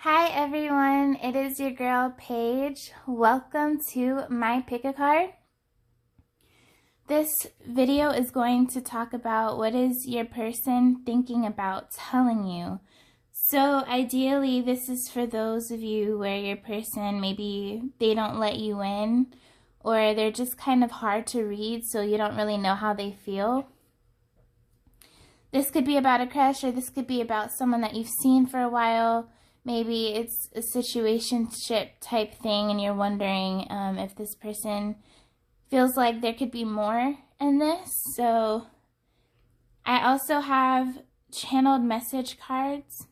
Hi everyone, it is your girl Paige. Welcome to my pick a card. This video is going to talk about what is your person thinking about telling you. So ideally this is for those of you where your person, maybe they don't let you in, or they're just kind of hard to read, so you don't really know how they feel. This could be about a crush, or this could be about someone that you've seen for a while. Maybe it's a situationship type thing and you're wondering if this person feels like there could be more in this. So I also have channeled message cards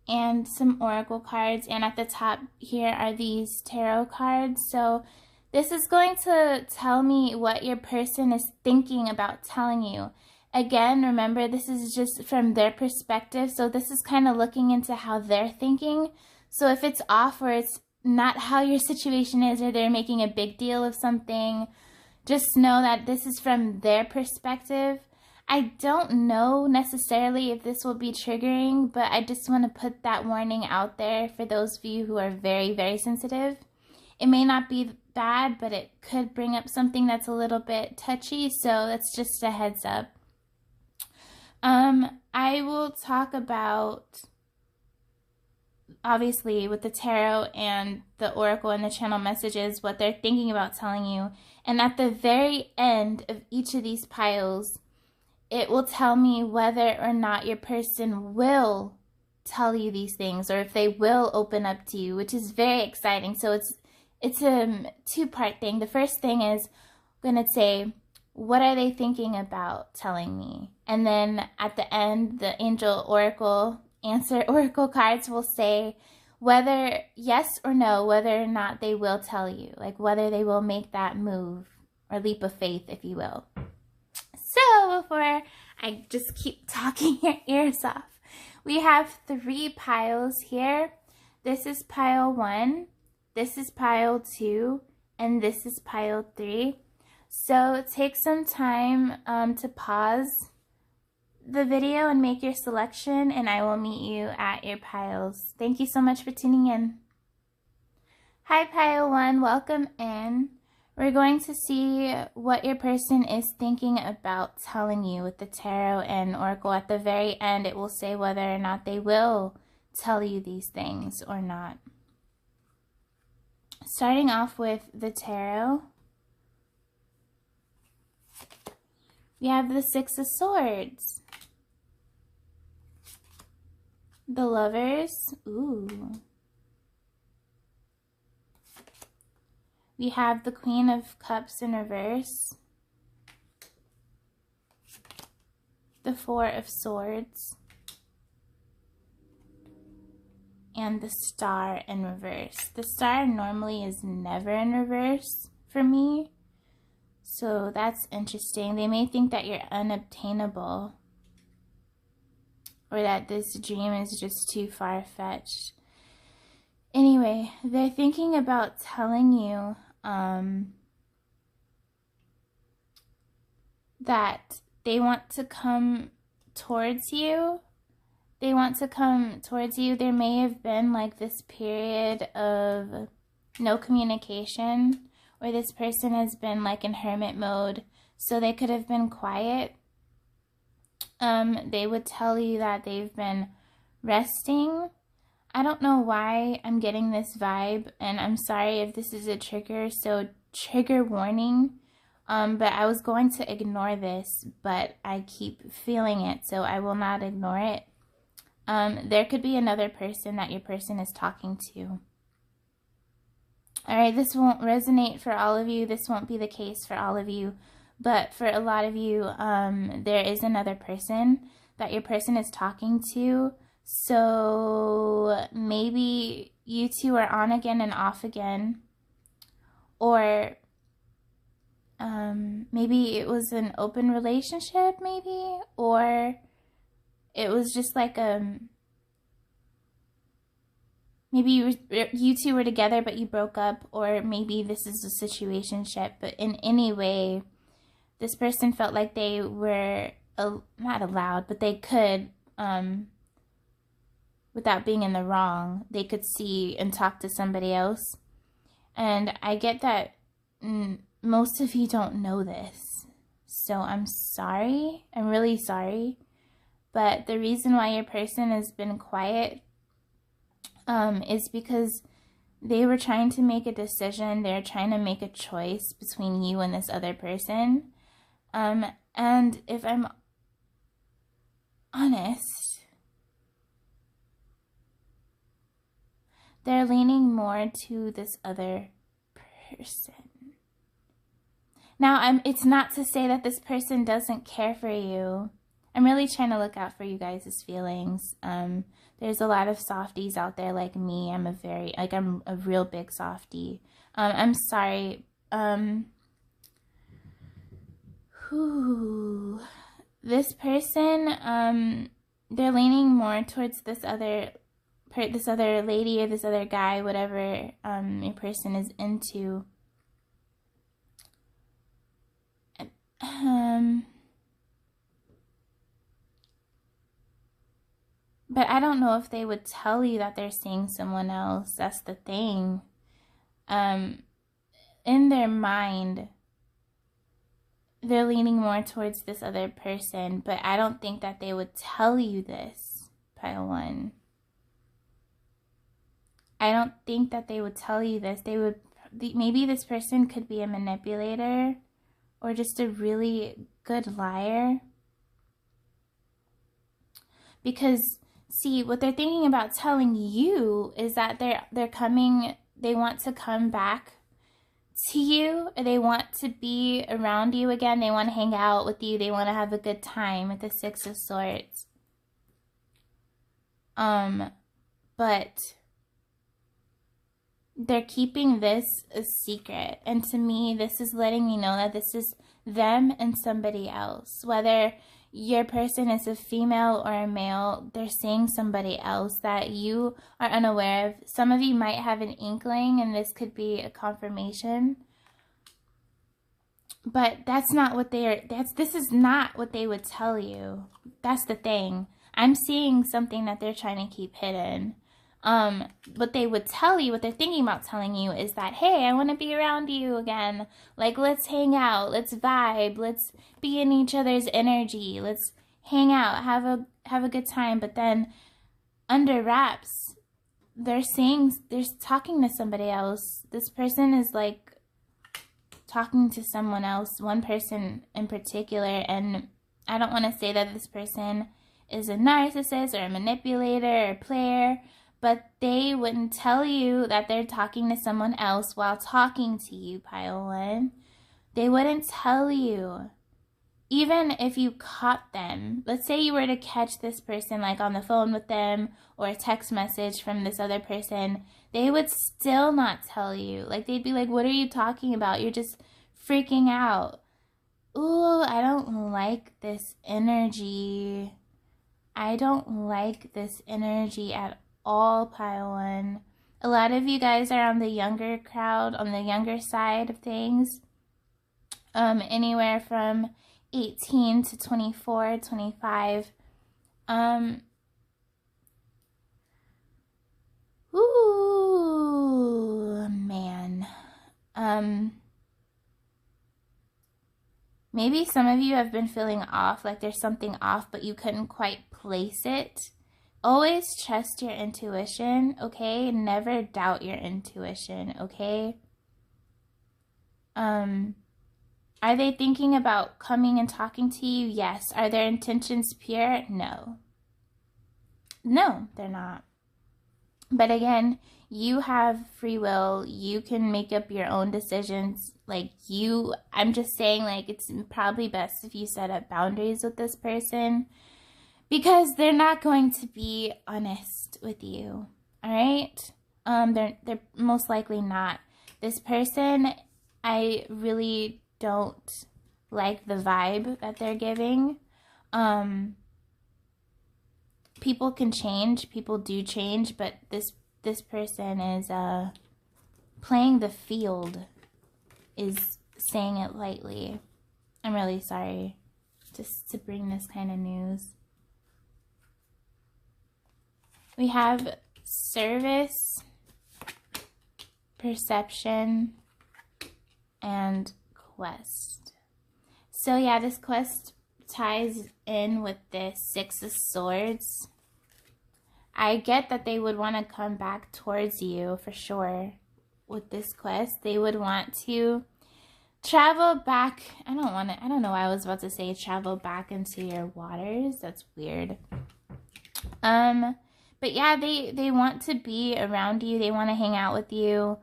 and some oracle cards, and at the top here are these tarot cards. So this is going to tell me what your person is thinking about telling you. Again, remember, this is just from their perspective, so this is kind of looking into how they're thinking. So if it's off or it's not how your situation is, or they're making a big deal of something, just know that this is from their perspective. I don't know necessarily if this will be triggering, but I just want to put that warning out there for those of you who are very, very sensitive. It may not be bad, but it could bring up something that's a little bit touchy, so that's just a heads up. I will talk about, obviously, with the tarot and the oracle and the channel messages, what they're thinking about telling you. And at the very end of each of these piles, it will tell me whether or not your person will tell you these things, or if they will open up to you, which is very exciting. So it's a two-part thing. The first thing is I'm going to say, what are they thinking about telling me? And then at the end, the angel oracle answer oracle cards will say whether yes or no, whether or not they will tell you, like whether they will make that move or leap of faith, if you will. So before I just keep talking your ears off, we have 3 piles here. This is pile 1, this is pile 2, and this is pile 3. So take some time to pause the video and make your selection, and I will meet you at your piles. Thank you so much for tuning in. Hi pile 1, welcome in. We're going to see what your person is thinking about telling you with the tarot and oracle. At the very end, it will say whether or not they will tell you these things or not. Starting off with the tarot, we have the 6 of Swords, the Lovers, ooh. We have the Queen of Cups in reverse, the 4 of Swords, and the Star in reverse. The Star normally is never in reverse for me, so that's interesting. They may think that you're unobtainable, or that this dream is just too far-fetched. Anyway, they're thinking about telling you that they want to come towards you. They want to come towards you. There may have been like this period of no communication, or this person has been like in hermit mode, so they could have been quiet. They would tell you that they've been resting. I don't know why I'm getting this vibe, and I'm sorry if this is a trigger, so trigger warning. But I was going to ignore this, but I keep feeling it, so I will not ignore it. There could be another person that your person is talking to. Alright, this won't resonate for all of you. This won't be the case for all of you. But for a lot of you, there is another person that your person is talking to. So maybe you two are on again and off again. Or maybe it was an open relationship, maybe. Or it was just like maybe you two were together but you broke up, or maybe this is a situationship. But in any way, this person felt like they were not allowed, but they could without being in the wrong, they could see and talk to somebody else. And I get that most of you don't know this. So I'm sorry. I'm really sorry. But the reason why your person has been quiet is because they were trying to make a decision. They're trying to make a choice between you and this other person. And if I'm honest, they're leaning more to this other person. Now, it's not to say that this person doesn't care for you. I'm really trying to look out for you guys' feelings. There's a lot of softies out there like me. I'm a real big softie. I'm sorry. This person, they're leaning more towards this other lady or this other guy, whatever your person is into. But I don't know if they would tell you that they're seeing someone else. That's the thing. In their mind, they're leaning more towards this other person, but I don't think that they would tell you this, pile one. I don't think that they would tell you this. Maybe this person could be a manipulator or just a really good liar. Because, see, what they're thinking about telling you is that they want to come back to you. They want to be around you again. They want to hang out with you. They want to have a good time with the Six of Swords. But they're keeping this a secret. And to me, this is letting me know that this is them and somebody else. Whether your person is a female or a male, they're seeing somebody else that you are unaware of. Some of you might have an inkling, and this could be a confirmation. But that's not what this is not what they would tell you. That's the thing. I'm seeing something that they're trying to keep hidden. What they would tell you, what they're thinking about telling you is that, hey, I want to be around you again. Like, let's hang out, let's vibe, let's be in each other's energy, let's hang out, have a good time. But then under wraps, they're talking to somebody else. This person is like talking to someone else, one person in particular, and I don't want to say that this person is a narcissist or a manipulator or player, but they wouldn't tell you that they're talking to someone else while talking to you, pile one. They wouldn't tell you. Even if you caught them. Let's say you were to catch this person like on the phone with them or a text message from this other person, they would still not tell you. Like, they'd be like, what are you talking about? You're just freaking out. Ooh, I don't like this energy. I don't like this energy at all, pile one. A lot of you guys are on the younger crowd, on the younger side of things. Anywhere from 18 to 24, 25. Ooh, man. Maybe some of you have been feeling off, like there's something off, but you couldn't quite place it. Always trust your intuition, okay? Never doubt your intuition, okay? Are they thinking about coming and talking to you? Yes. Are their intentions pure? No. No, they're not. But again, you have free will. You can make up your own decisions. I'm just saying, like, it's probably best if you set up boundaries with this person, because they're not going to be honest with you, all right? They're most likely not. This person, I really don't like the vibe that they're giving. People can change. People do change, but this person is playing the field, is saying it lightly. I'm really sorry just to bring this kind of news. We have service, perception, and quest. So yeah, this quest ties in with this Six of Swords. I get that they would want to come back towards you for sure with this quest. They would want to travel back. I don't know why I was about to say travel back into your waters. That's weird. But yeah, they want to be around you. They want to hang out with you.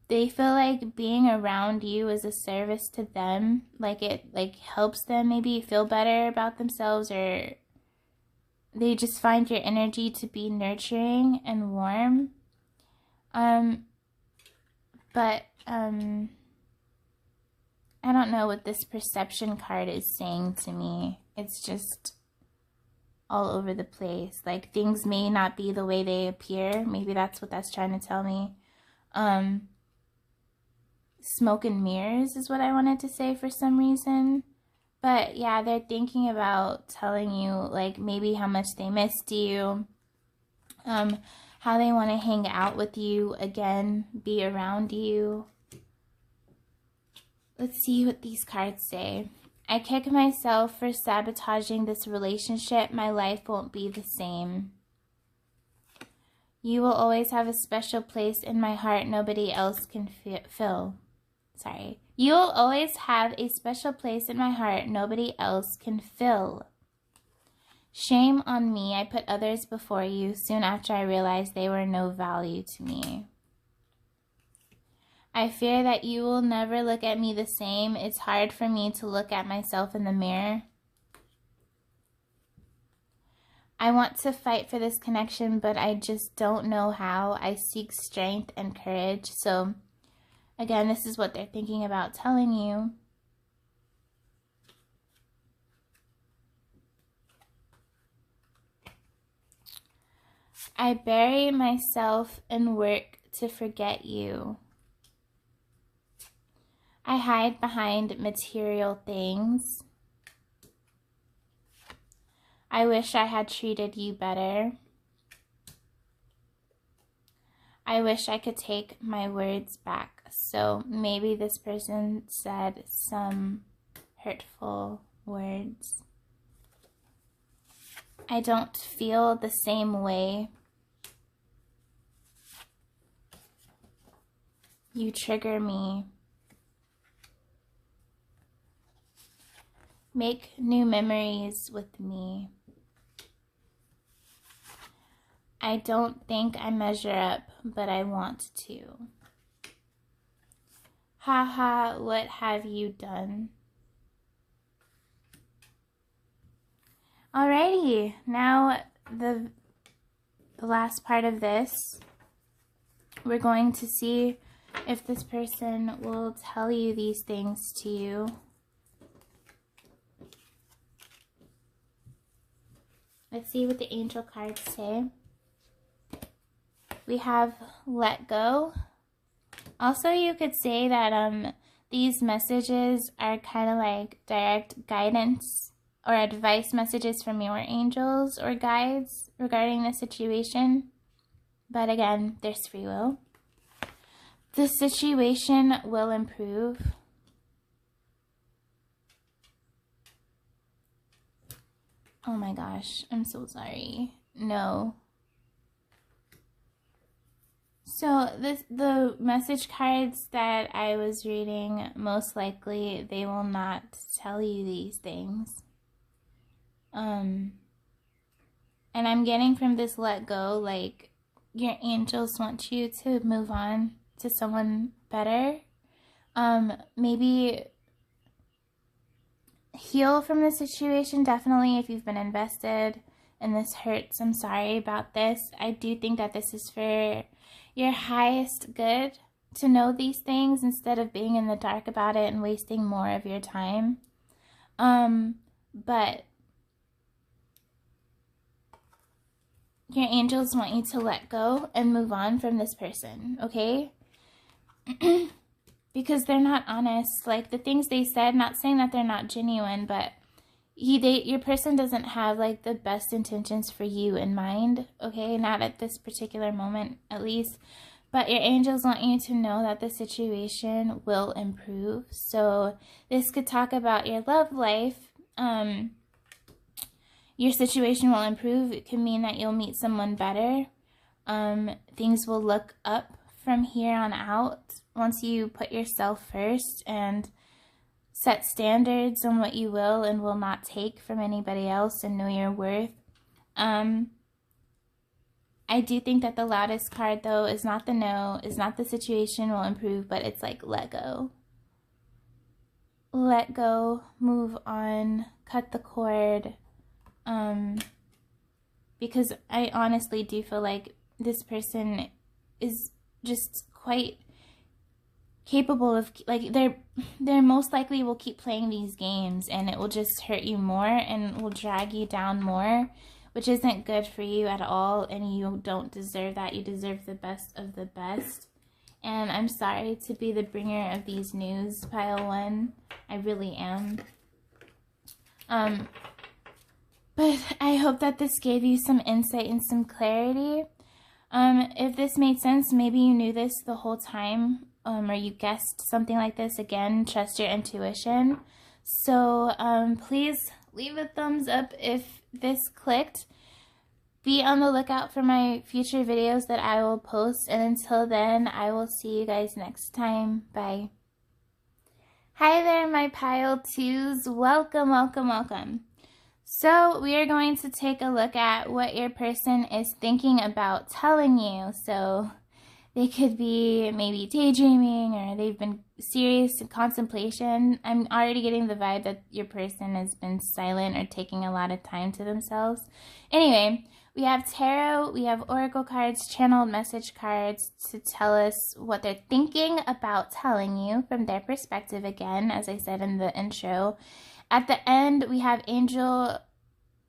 They feel like being around you is a service to them. Like it helps them maybe feel better about themselves, or they just find your energy to be nurturing and warm. But I don't know what this perception card is saying to me. It's just all over the place. Like things may not be the way they appear. Maybe that's what that's trying to tell me. Smoke and mirrors is what I wanted to say for some reason. But yeah, they're thinking about telling you like maybe how much they missed you. How they want to hang out with you again, be around you. Let's see what these cards say. I kick myself for sabotaging this relationship. My life won't be the same. You will always have a special place in my heart nobody else can fill. Sorry. You will always have a special place in my heart nobody else can fill. Shame on me. I put others before you soon after I realized they were no value to me. I fear that you will never look at me the same. It's hard for me to look at myself in the mirror. I want to fight for this connection, but I just don't know how. I seek strength and courage. So, again, this is what they're thinking about telling you. I bury myself and work to forget you. I hide behind material things. I wish I had treated you better. I wish I could take my words back. So maybe this person said some hurtful words. I don't feel the same way. You trigger me. Make new memories with me. I don't think I measure up, but I want to. Haha, what have you done? Alrighty, now the last part of this, we're going to see if this person will tell you these things to you. Let's see what the angel cards say. We have let go. Also, you could say that these messages are kind of like direct guidance or advice messages from your angels or guides regarding the situation. But again, there's free will. The situation will improve. Oh my gosh, I'm so sorry. No. So the message cards that I was reading, most likely they will not tell you these things. And I'm getting from this let go, like your angels want you to move on to someone better. Maybe heal from the situation, definitely, if you've been invested and this hurts. I'm sorry about this. I do think that this is for your highest good to know these things instead of being in the dark about it and wasting more of your time. But your angels want you to let go and move on from this person, okay? Because they're not honest. Like, the things they said, not saying that they're not genuine, but your person doesn't have like the best intentions for you in mind, okay? Not at this particular moment, at least. But your angels want you to know that the situation will improve. So this could talk about your love life. Your situation will improve. It could mean that you'll meet someone better. Things will look up from here on out once you put yourself first and set standards on what you will and will not take from anybody else and know your worth. I do think that the loudest card, though, is not the no, is not the situation will improve, but it's like let go. Let go, move on, cut the cord. Because I honestly do feel like this person is just quite capable of, like, they're most likely will keep playing these games, and it will just hurt you more and will drag you down more, which isn't good for you at all, and you don't deserve that. You deserve the best of the best. And I'm sorry to be the bringer of these news, pile one. I really am. But I hope that this gave you some insight and some clarity. If this made sense, maybe you knew this the whole time, or you guessed something like this. Again, trust your intuition. So please leave a thumbs up if this clicked. Be on the lookout for my future videos that I will post. And until then, I will see you guys next time. Bye. Hi there, my pile twos. Welcome, welcome, welcome. So we are going to take a look at what your person is thinking about telling you. So they could be maybe daydreaming, or they've been serious in contemplation. I'm already getting the vibe that your person has been silent or taking a lot of time to themselves. Anyway, we have tarot, we have oracle cards, channeled message cards to tell us what they're thinking about telling you from their perspective, again, as I said in the intro. At the end, we have angel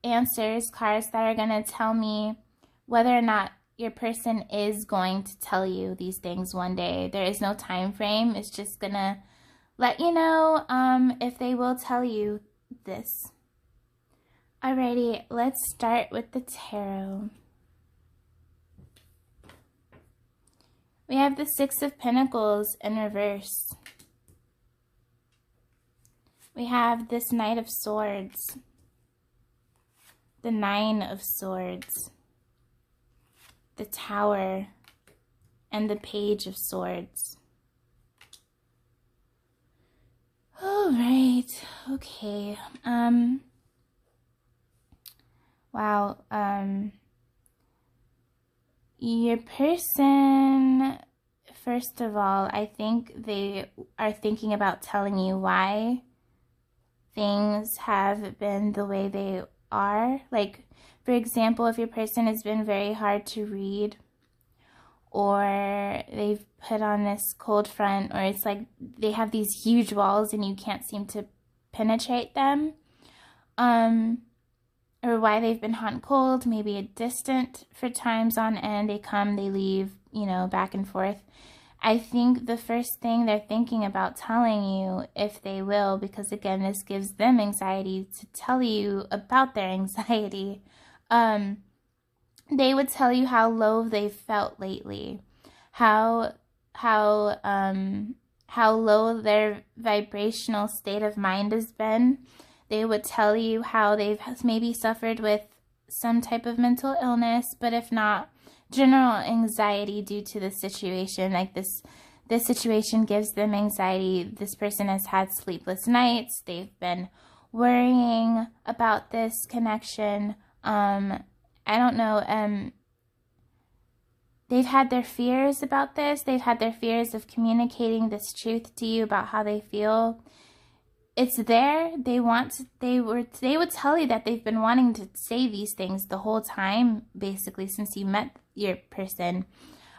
answers cards that are going to tell me whether or not your person is going to tell you these things one day. There is no time frame. It's just going to let you know if they will tell you this. Alrighty, let's start with the tarot. We have the Six of Pentacles in reverse. We have this Knight of Swords, the Nine of Swords, the Tower, and the Page of Swords. All right, okay. Wow. Your person, first of all, I think they are thinking about telling you why things have been the way they are. Like, for example, if your person has been very hard to read, or they've put on this cold front, or it's like they have these huge walls and you can't seem to penetrate them, or why they've been hot and cold, maybe distant for times on end. They come, they leave, you know, back and forth. I think the first thing they're thinking about telling you, if they will, because again, this gives them anxiety to tell you about their anxiety, they would tell you how low they've felt lately, how low their vibrational state of mind has been. They would tell you how they've maybe suffered with some type of mental illness, but if not, general anxiety due to the situation. Like this situation gives them anxiety. This person has had sleepless nights. They've been worrying about this connection. I don't know. They've had their fears about this. They've had their fears of communicating this truth to you about how they feel. It's there. They would tell you that they've been wanting to say these things the whole time, basically, since you met your person.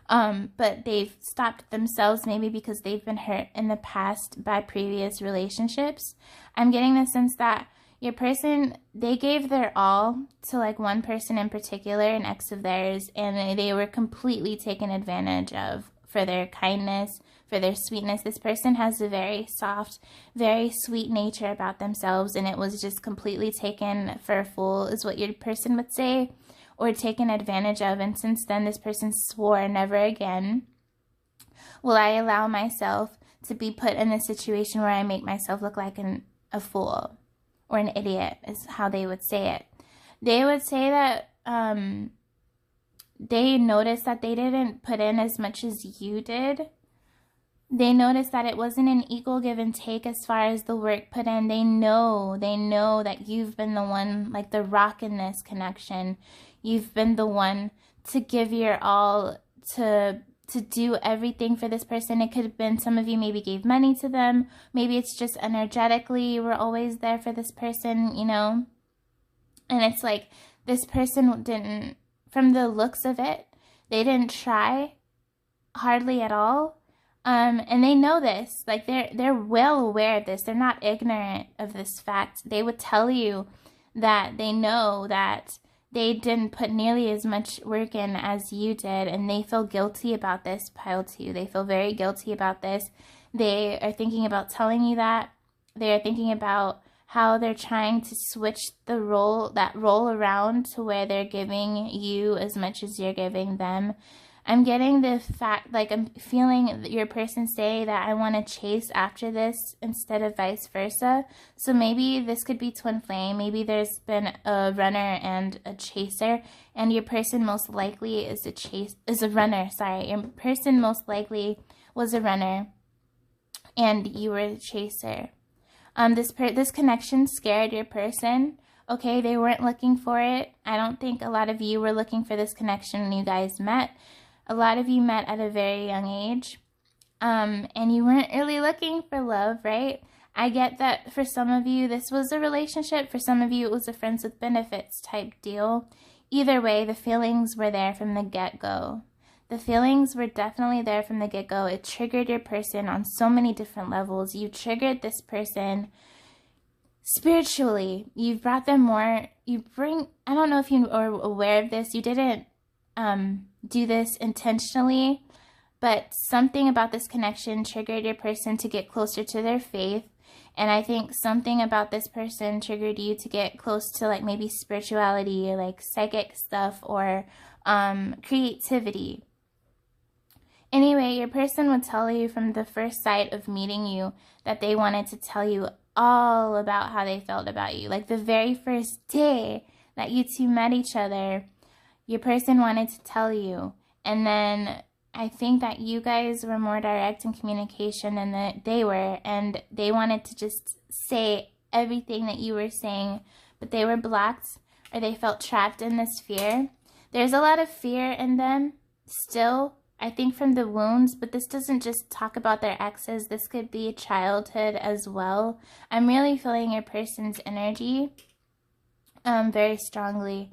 But they've stopped themselves, maybe because they've been hurt in the past by previous relationships. I'm getting the sense that your person, they gave their all to like one person in particular, an ex of theirs, and they were completely taken advantage of for their kindness, for their sweetness. This person has a very soft, very sweet nature about themselves, and it was just completely taken for a fool, is what your person would say, or taken advantage of. And since then, this person swore, never again will I allow myself to be put in a situation where I make myself look like a fool or an idiot, is how they would say it. They would say that they noticed that they didn't put in as much as you did. They noticed that it wasn't an equal give and take as far as the work put in. They know that you've been the one, like the rock in this connection. You've been the one to give your all, to do everything for this person. It could have been some of you maybe gave money to them. Maybe it's just energetically you were always there for this person, you know. And it's like this person didn't, from the looks of it, they didn't try hardly at all. And they know this, like they're well aware of this. They're not ignorant of this fact. They would tell you that they know that they didn't put nearly as much work in as you did, and they feel guilty about this. Pile 2, they feel very guilty about this. They are thinking about telling you that. They are thinking about how they're trying to switch the role around to where they're giving you as much as you're giving them. I'm getting the fact, like I'm feeling your person say that I want to chase after this instead of vice versa. So maybe this could be twin flame. Maybe there's been a runner and a chaser, and your person most likely is a runner. Sorry, your person most likely was a runner, and you were a chaser. This connection scared your person. Okay, they weren't looking for it. I don't think a lot of you were looking for this connection when you guys met. A lot of you met at a very young age, and you weren't really looking for love, right? I get that for some of you, this was a relationship. For some of you, it was a friends with benefits type deal. Either way, the feelings were there from the get-go. The feelings were definitely there from the get-go. It triggered your person on so many different levels. You triggered this person spiritually. You brought them more. I don't know if you are aware of this. You didn't do this intentionally, but something about this connection triggered your person to get closer to their faith. And I think something about this person triggered you to get close to like maybe spirituality or like psychic stuff or creativity. Anyway, your person would tell you from the first sight of meeting you that they wanted to tell you all about how they felt about you. Like the very first day that you two met each other, your person wanted to tell you. And then I think that you guys were more direct in communication than that they were. And they wanted to just say everything that you were saying, but they were blocked, or they felt trapped in this fear. There's a lot of fear in them still, I think, from the wounds, but this doesn't just talk about their exes. This could be childhood as well. I'm really feeling your person's energy very strongly.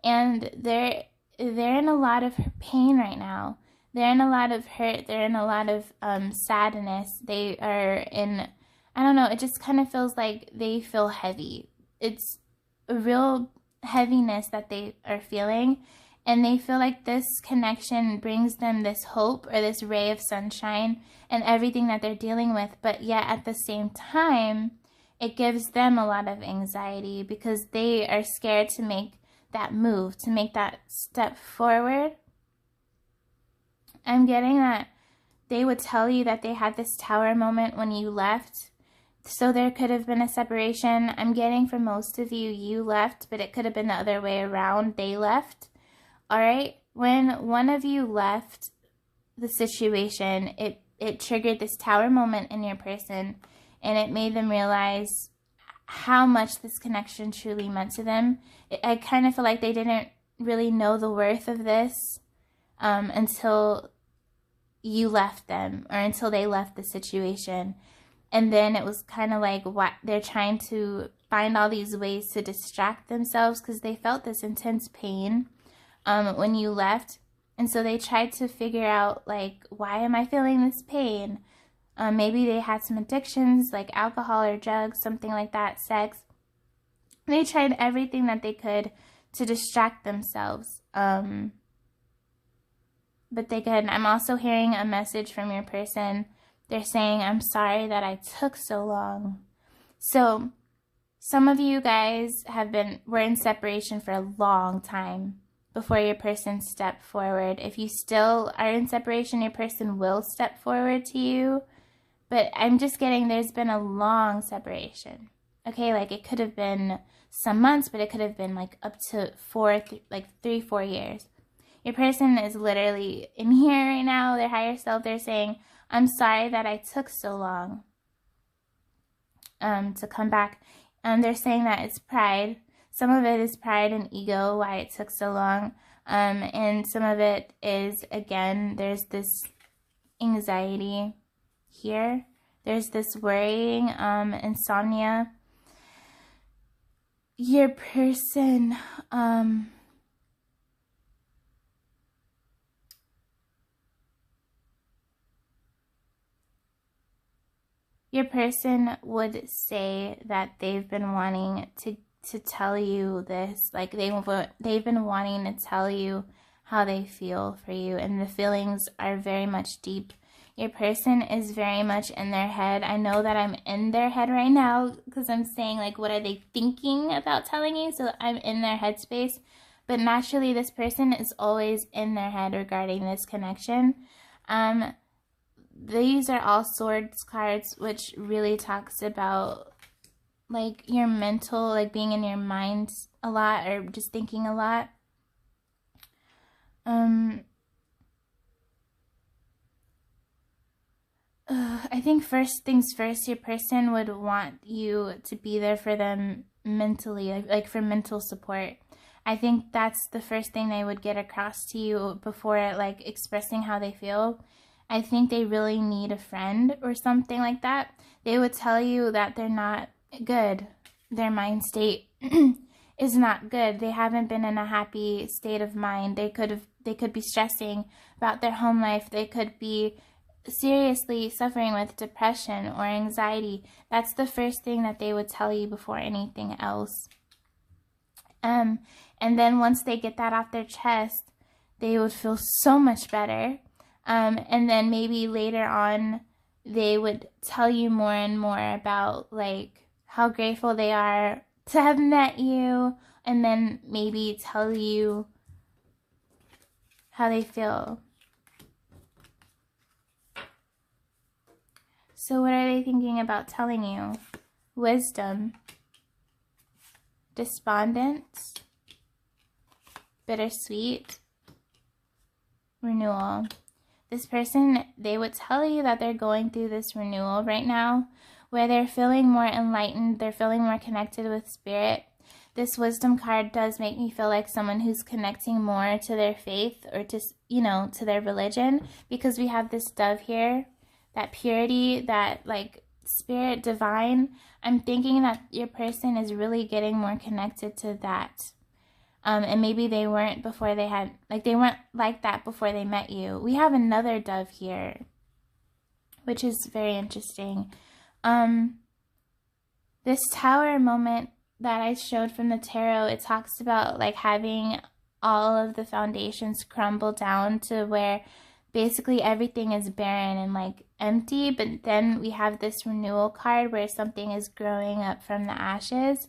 And they're in a lot of pain right now. They're in a lot of hurt. They're in a lot of sadness. They are in, I don't know, it just kind of feels like they feel heavy. It's a real heaviness that they are feeling. And they feel like this connection brings them this hope or this ray of sunshine and everything that they're dealing with. But yet at the same time, it gives them a lot of anxiety because they are scared to make that move, to make that step forward. I'm getting that they would tell you that they had this tower moment when you left. So there could have been a separation. I'm getting for most of you, you left, but it could have been the other way around. They left. All right, when one of you left the situation, it triggered this tower moment in your person, and it made them realize how much this connection truly meant to them. I kind of feel like they didn't really know the worth of this until you left them, or until they left the situation. And then it was kind of like what they're trying to find all these ways to distract themselves because they felt this intense pain when you left. And so they tried to figure out, like, why am I feeling this pain? Maybe they had some addictions like alcohol or drugs, something like that, sex. They tried everything that they could to distract themselves. but they could. I'm also hearing a message from your person. They're saying, I'm sorry that I took so long. So some of you guys were in separation for a long time before your person stepped forward. If you still are in separation, your person will step forward to you. But I'm just getting there's been a long separation. Okay, like it could have been some months, but it could have been like up to 3-4 years. Your person is literally in here right now, their higher self, they're saying, I'm sorry that I took so long to come back. They're saying that it's pride. Some of it is pride and ego, why it took so long. And some of it is, again, there's this anxiety here. There's this worrying, insomnia. Your person, would say that they've been wanting to tell you this, like they've been wanting to tell you how they feel for you, and the feelings are very much deep. Your person is very much in their head. I know that I'm in their head right now because I'm saying, like, what are they thinking about telling you? So I'm in their headspace. But naturally, this person is always in their head regarding this connection. These are all swords cards, which really talks about, like, your mental, like, being in your mind a lot or just thinking a lot. I think first things first, your person would want you to be there for them mentally, like for mental support. I think that's the first thing they would get across to you before, like, expressing how they feel. I think they really need a friend or something like that. They would tell you that they're not good. Their mind state is not good. They haven't been in a happy state of mind. They could be stressing about their home life. They could be seriously suffering with depression or anxiety. That's the first thing that they would tell you before anything else. And then once they get that off their chest, they would feel so much better. And then maybe later on, they would tell you more and more about, like, how grateful they are to have met you, and then maybe tell you how they feel. So what are they thinking about telling you? Wisdom, despondent, bittersweet, renewal. This person, they would tell you that they're going through this renewal right now, where they're feeling more enlightened, they're feeling more connected with spirit. This wisdom card does make me feel like someone who's connecting more to their faith or to, to their religion, because we have this dove here. That purity, that, like, spirit divine. I'm thinking that your person is really getting more connected to that. And maybe they weren't before they had, like, they weren't like that before they met you. We have another dove here, which is very interesting. This tower moment that I showed from the tarot, it talks about, like, having all of the foundations crumble down to where basically everything is barren and, like, empty, but then we have this renewal card where something is growing up from the ashes.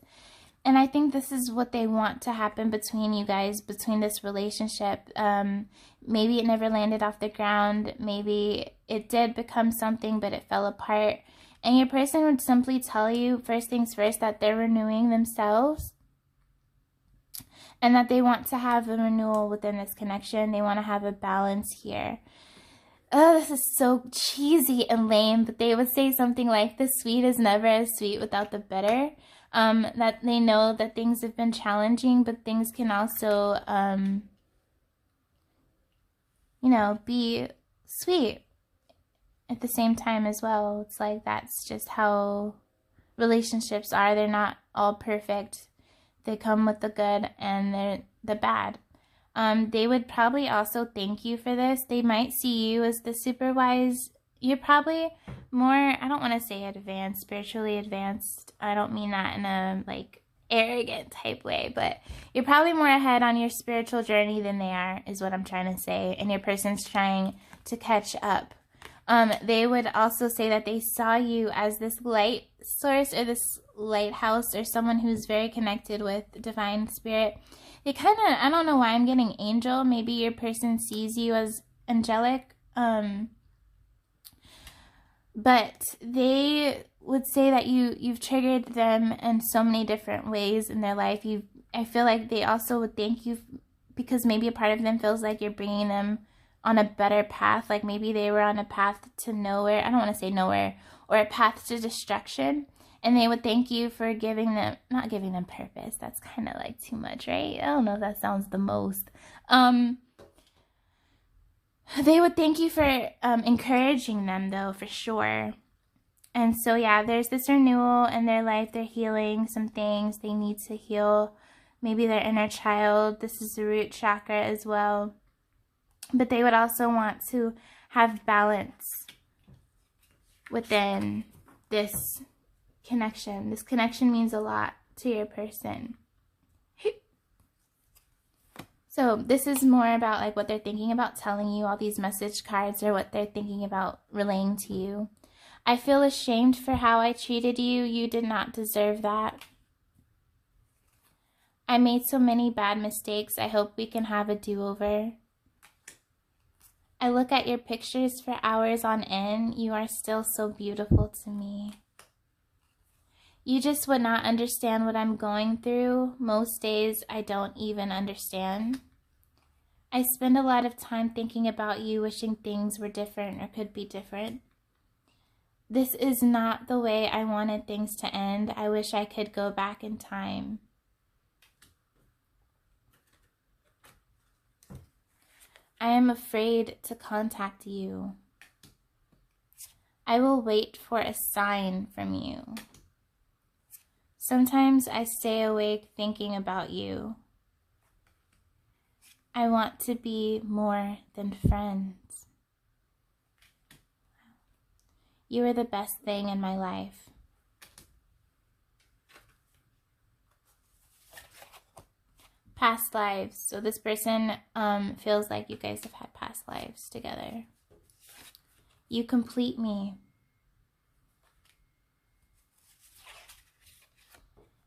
And I think this is what they want to happen between you guys, between this relationship. Maybe it never landed off the ground. Maybe it did become something, but it fell apart. And your person would simply tell you, first things first, that they're renewing themselves and that they want to have a renewal within this connection. They want to have a balance here. Oh, this is so cheesy and lame, but they would say something like, the sweet is never as sweet without the bitter. That they know that things have been challenging, but things can also, be sweet at the same time as well. It's like, that's just how relationships are. They're not all perfect. They come with the good and the bad. They would probably also thank you for this. They might see you as the super wise. You're probably more, I don't want to say advanced, spiritually advanced. I don't mean that in a, like, arrogant type way, but you're probably more ahead on your spiritual journey than they are, is what I'm trying to say, and your person's trying to catch up. They would also say that they saw you as this light source or this lighthouse or someone who's very connected with divine spirit. They kind of, I don't know why I'm getting angel. Maybe your person sees you as angelic. But they would say that you've triggered them in so many different ways in their life. I feel like they also would thank you because maybe a part of them feels like you're bringing them on a better path. Like maybe they were on a path to nowhere. I don't want to say nowhere, or a path to destruction. And they would thank you for giving them, not giving them purpose. That's kind of like too much, right? I don't know if that sounds the most. They would thank you for encouraging them, though, for sure. And so, yeah, there's this renewal in their life. They're healing some things they need to heal. Maybe their inner child. This is the root chakra as well. But they would also want to have balance within this connection. This connection means a lot to your person. So this is more about like what they're thinking about telling you, all these message cards, or what they're thinking about relaying to you. I feel ashamed for how I treated you. You did not deserve that. I made so many bad mistakes. I hope we can have a do-over. I look at your pictures for hours on end. You are still so beautiful to me. You just would not understand what I'm going through. Most days I don't even understand. I spend a lot of time thinking about you, wishing things were different or could be different. This is not the way I wanted things to end. I wish I could go back in time. I am afraid to contact you. I will wait for a sign from you. Sometimes I stay awake thinking about you. I want to be more than friends. You are the best thing in my life. Past lives. So this person feels like you guys have had past lives together. You complete me.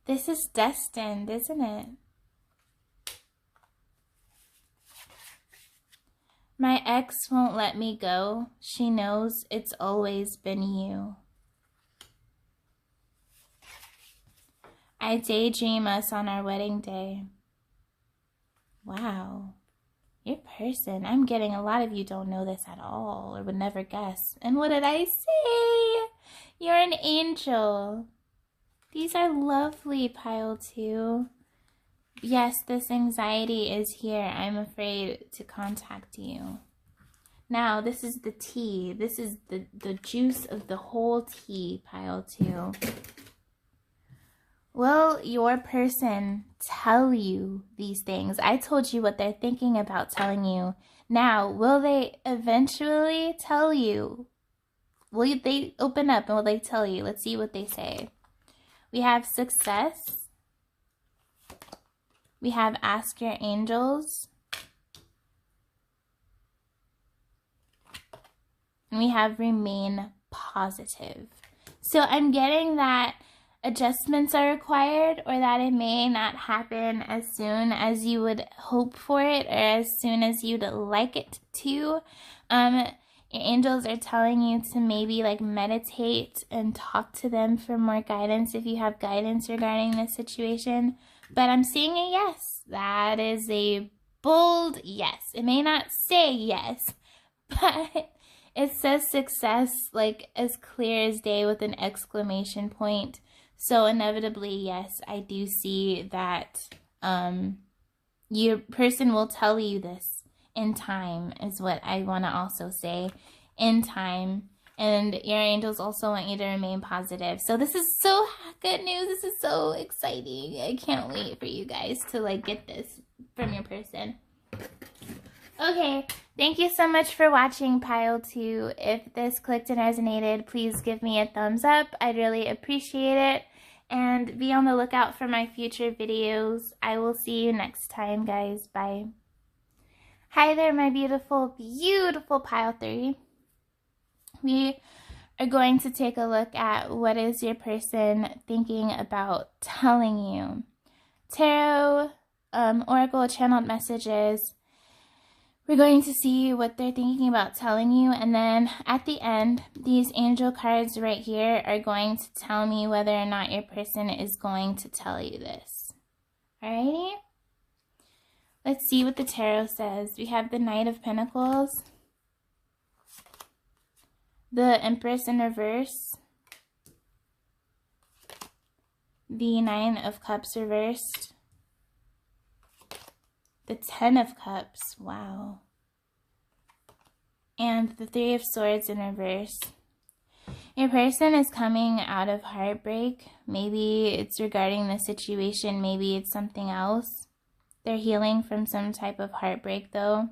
This is destined, isn't it? My ex won't let me go. She knows it's always been you. I daydream us on our wedding day. Wow. Your person. I'm getting a lot of you don't know this at all or would never guess. And what did I say? You're an angel. These are lovely, pile 2. Yes, this anxiety is here. I'm afraid to contact you. Now, this is the tea. This is the juice of the whole tea, pile 2. Will your person tell you these things? I told you what they're thinking about telling you. Now, will they eventually tell you? Will they open up and will they tell you? Let's see what they say. We have success. We have ask your angels. And we have remain positive. So I'm getting that adjustments are required, or that it may not happen as soon as you would hope for it, or as soon as you'd like it to. Your angels are telling you to maybe like meditate and talk to them for more guidance if you have guidance regarding this situation. But I'm seeing a yes. That is a bold yes. It may not say yes, but it says success like as clear as day with an exclamation point. So inevitably, yes, I do see that your person will tell you this in time, is what I want to also say, in time. And your angels also want you to remain positive. So this is so good news. This is so exciting. I can't wait for you guys to like get this from your person. Okay, thank you so much for watching Pile 2. If this clicked and resonated, please give me a thumbs up. I'd really appreciate it. and be on the lookout for my future videos. I will see you next time, guys. Bye. Hi there, my beautiful, beautiful pile 3. We are going to take a look at what is your person thinking about telling you. Tarot, Oracle channeled messages. We're going to see what they're thinking about telling you, and then at the end, these angel cards right here are going to tell me whether or not your person is going to tell you this. Alrighty? Let's see what the tarot says. We have the Knight of Pentacles, the Empress in reverse, the Nine of Cups reversed, the Ten of Cups, wow, and the Three of Swords in reverse. Your person is coming out of heartbreak. Maybe it's regarding the situation, maybe it's something else. They're healing from some type of heartbreak though.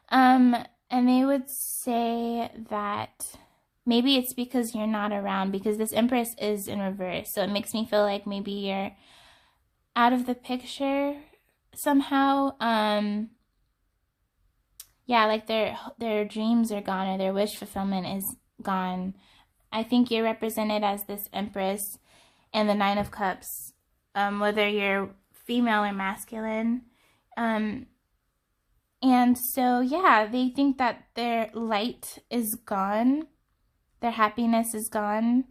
And they would say that maybe it's because you're not around, because this Empress is in reverse. So it makes me feel like maybe you're out of the picture somehow. Yeah, like their dreams are gone, or their wish fulfillment is gone. I think you're represented as this Empress and the Nine of Cups, whether you're female or masculine. And so, yeah, they think that their light is gone. Their happiness is gone.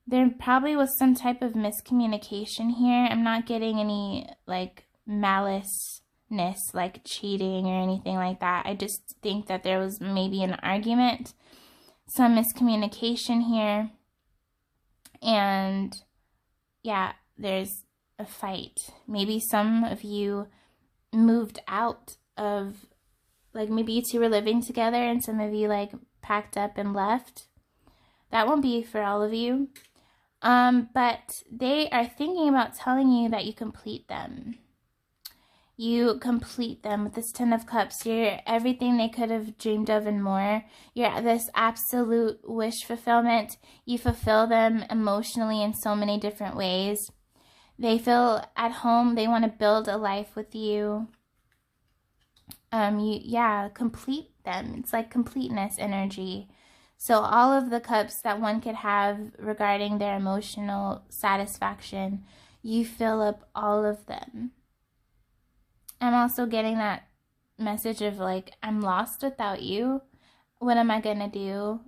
There probably was some type of miscommunication here. I'm not getting any, like, maliceness, like cheating or anything like that. I just think that there was maybe an argument, some miscommunication here. And, yeah, there's a fight. Maybe some of you moved out of, like, maybe you two were living together and some of you, like, packed up and left. That won't be for all of you. But they are thinking about telling you that you complete them. You complete them with this Ten of Cups. You're everything they could have dreamed of and more. You're this absolute wish fulfillment. You fulfill them emotionally in so many different ways. They feel at home. They want to build a life with you. Yeah, complete them. It's like completeness energy. So all of the cups that one could have regarding their emotional satisfaction, you fill up all of them. I'm also getting that message of, like, I'm lost without you. What am I gonna do?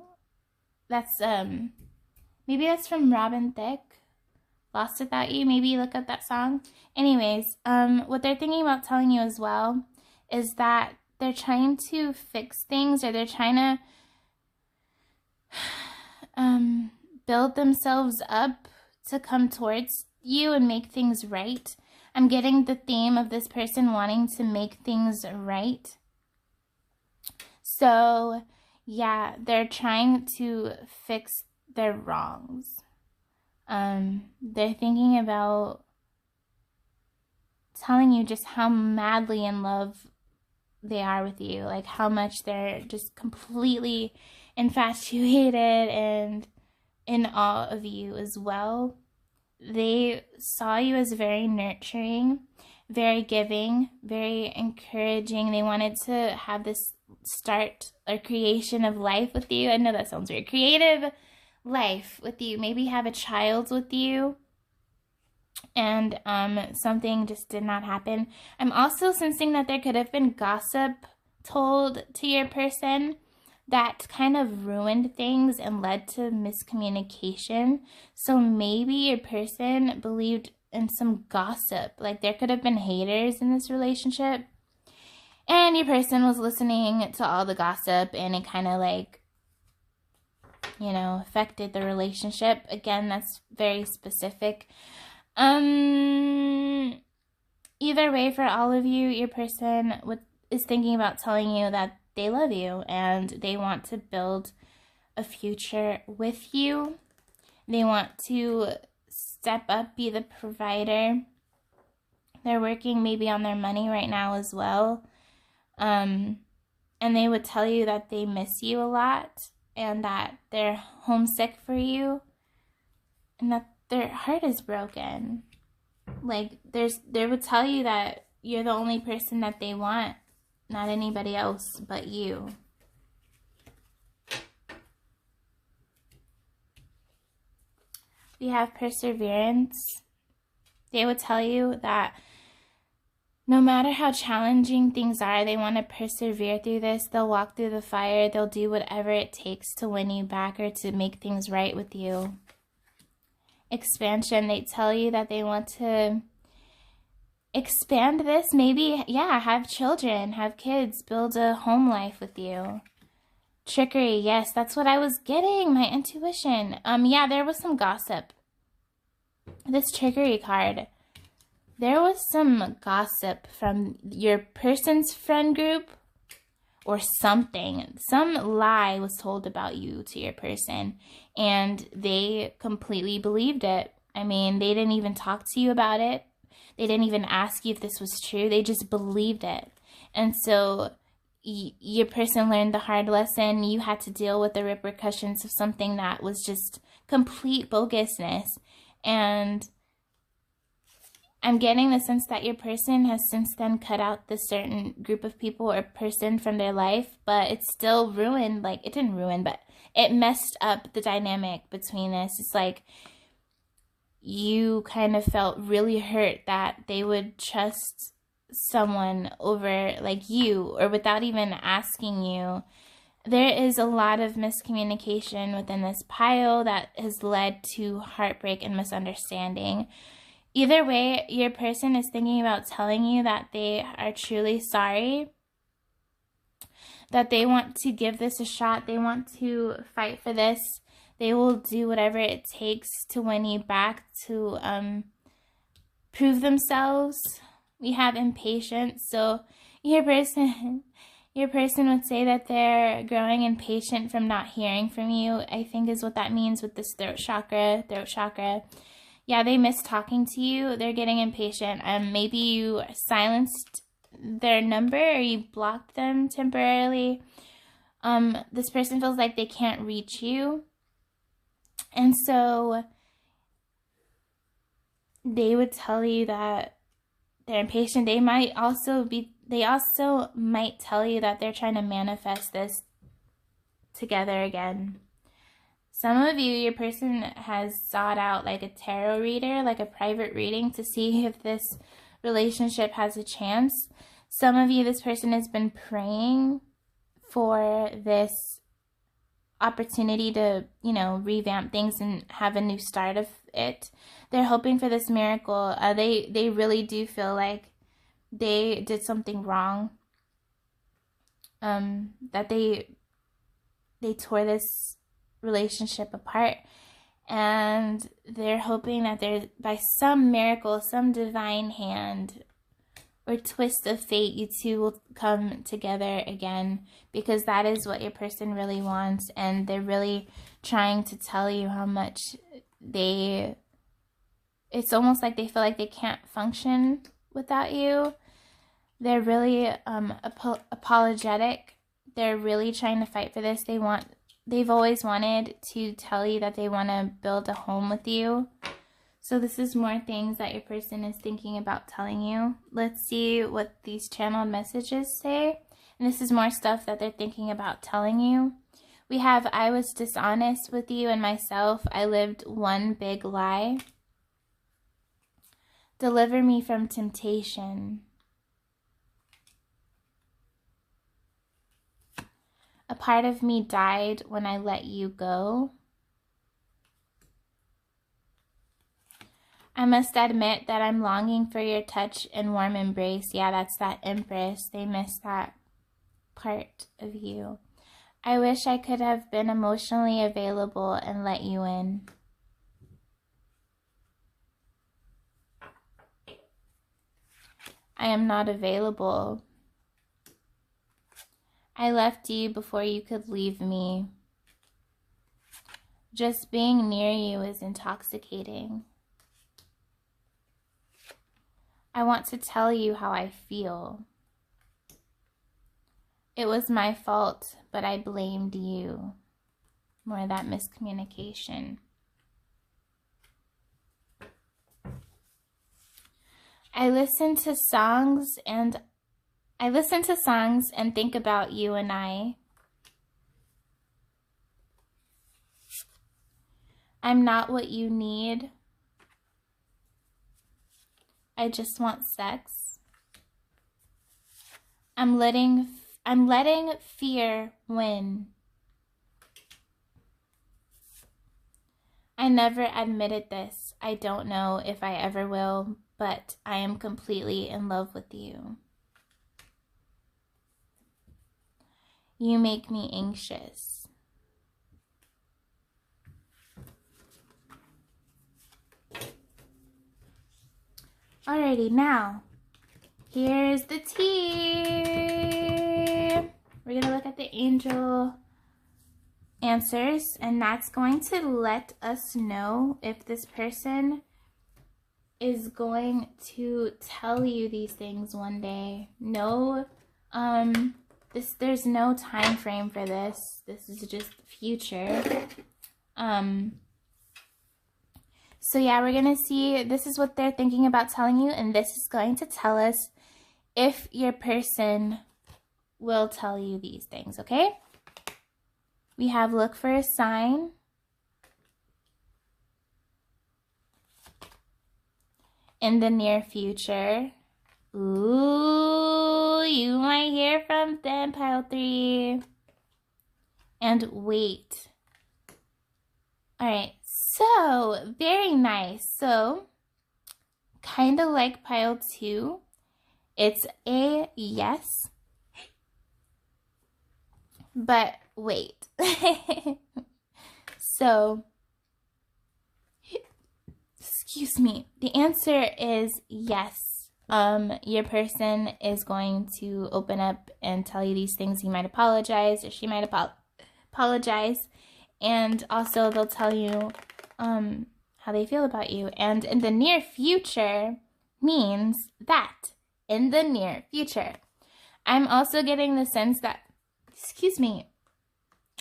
That's, maybe that's from Robin Thicke. Lost Without You. Maybe look up that song. Anyways, what they're thinking about telling you as well is that they're trying to fix things, or they're trying to build themselves up to come towards you and make things right. I'm getting the theme of this person wanting to make things right. So, yeah, they're trying to fix their wrongs. They're thinking about telling you just how madly in love they are with you, like how much they're just completely infatuated and in awe of you as well. They saw you as very nurturing, very giving, very encouraging. They wanted to have this start or creation of life with you. I know that sounds weird. Creative life with you. Maybe have a child with you. And something just did not happen. I'm also sensing that there could have been gossip told to your person that kind of ruined things and led to miscommunication. So maybe your person believed in some gossip. Like, there could have been haters in this relationship, and your person was listening to all the gossip, and it kind of, like, you know, affected the relationship. Again, that's very specific. Either way, for all of you, your person is thinking about telling you that they love you and they want to build a future with you. They want to step up, be the provider. They're working maybe on their money right now as well. And they would tell you that they miss you a lot and that they're homesick for you. and that their heart is broken. Like, they would tell you that you're the only person that they want, not anybody else but you. We have perseverance. They would tell you that no matter how challenging things are, they want to persevere through this. They'll walk through the fire. They'll do whatever it takes to win you back or to make things right with you. Expansion. They tell you that they want to expand this. Maybe, yeah, have children, have kids, build a home life with you. Trickery. Yes, that's what I was getting. My intuition. Yeah, there was some gossip. This trickery card. There was some gossip from your person's friend group or something. Some lie was told about you to your person, and they completely believed it. I mean, they didn't even talk to you about it. They didn't even ask you if this was true. They just believed it. And so your person learned the hard lesson. You had to deal with the repercussions of something that was just complete bogusness. And I'm getting the sense that your person has since then cut out this certain group of people or person from their life, but it's still ruined. Like, it didn't ruin, but it messed up the dynamic between this. It's like you kind of felt really hurt that they would trust someone over like you or without even asking you. There is a lot of miscommunication within this pile that has led to heartbreak and misunderstanding. Either way, your person is thinking about telling you that they are truly sorry, that they want to give this a shot, they want to fight for this, they will do whatever it takes to win you back, to prove themselves. We have impatience, so your person would say that they're growing impatient from not hearing from you, I think is what that means with this throat chakra. Yeah, they miss talking to you. They're getting impatient. Maybe you silenced their number or you blocked them temporarily. This person feels like they can't reach you. And so they would tell you that they're impatient. They also might tell you that they're trying to manifest this together again. Some of you, your person has sought out like a tarot reader, like a private reading to see if this relationship has a chance. Some of you, this person has been praying for this opportunity to, revamp things and have a new start of it. They're hoping for this miracle. They really do feel like they did something wrong. That they tore this relationship apart, and they're hoping that there, by some miracle, some divine hand or twist of fate, you two will come together again, because that is what your person really wants, and they're really trying to tell you how much it's almost like they feel like they can't function without you. They're really apologetic. They're really trying to fight for this. They've always wanted to tell you that they want to build a home with you. So this is more things that your person is thinking about telling you. Let's see what these channeled messages say. And this is more stuff that they're thinking about telling you. We have, I was dishonest with you and myself. I lived one big lie. Deliver me from temptation. A part of me died when I let you go. I must admit that I'm longing for your touch and warm embrace. Yeah, that's that Empress. They miss that part of you. I wish I could have been emotionally available and let you in. I am not available. I left you before you could leave me. Just being near you is intoxicating. I want to tell you how I feel. It was my fault, but I blamed you. More of that miscommunication. I listen to songs and think about you and I. I'm not what you need. I just want sex. I'm letting fear win. I never admitted this. I don't know if I ever will, but I am completely in love with you. You make me anxious. Alrighty, now, here's the tea. We're gonna look at the angel answers, and that's going to let us know if this person is going to tell you these things one day. No, there's no time frame for this. This is just future. So yeah, we're gonna see, this is what they're thinking about telling you, and this is going to tell us if your person will tell you these things, okay? We have look for a sign. In the near future. Ooh, you might hear from them, pile 3. And wait. Alright, so very nice. So, kind of like pile 2, it's a yes. But wait. So, excuse me. The answer is yes. Your person is going to open up and tell you these things. He might apologize, or she might apologize. And also they'll tell you how they feel about you. And in the near future means that. In the near future. I'm also getting the sense that,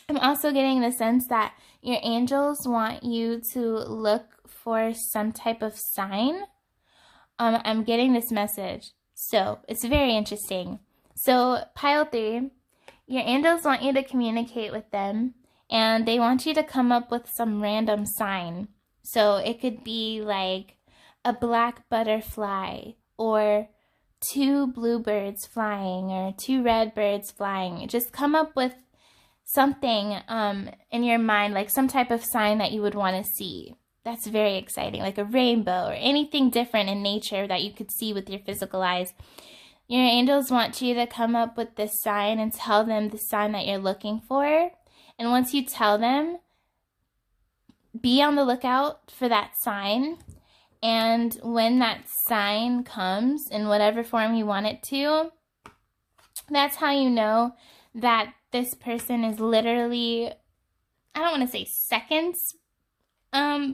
I'm also getting the sense that your angels want you to look for some type of sign. I'm getting this message. So it's very interesting. So pile 3, your angels want you to communicate with them, and they want you to come up with some random sign. So it could be like a black butterfly, or 2 bluebirds flying, or 2 red birds flying. Just come up with something in your mind, like some type of sign that you would want to see. That's very exciting, like a rainbow or anything different in nature that you could see with your physical eyes. Your angels want you to come up with this sign and tell them the sign that you're looking for. And once you tell them, be on the lookout for that sign. And when that sign comes in whatever form you want it to, that's how you know that this person is literally, I don't want to say seconds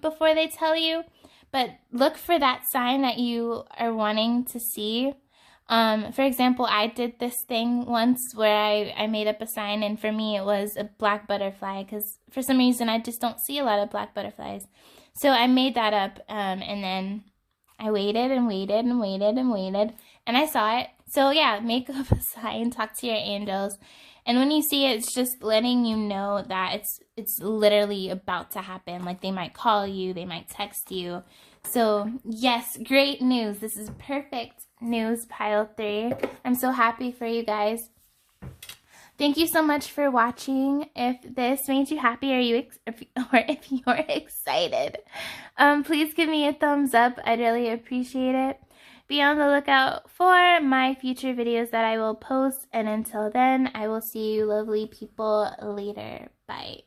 before they tell you, but look for that sign that you are wanting to see. For example, I did this thing once where I made up a sign, and for me it was a black butterfly, because for some reason I just don't see a lot of black butterflies. So I made that up, and then I waited and waited and waited and waited, and I saw it. So yeah, make up a sign, talk to your angels, and when you see it, it's just letting you know that it's literally about to happen. Like, they might call you, they might text you. So yes, great news. This is perfect news, pile 3. I'm so happy for you guys. Thank you so much for watching. If this made you happy, or if you're excited, please give me a thumbs up. I'd really appreciate it. Be on the lookout for my future videos that I will post. And until then, I will see you lovely people later. Bye.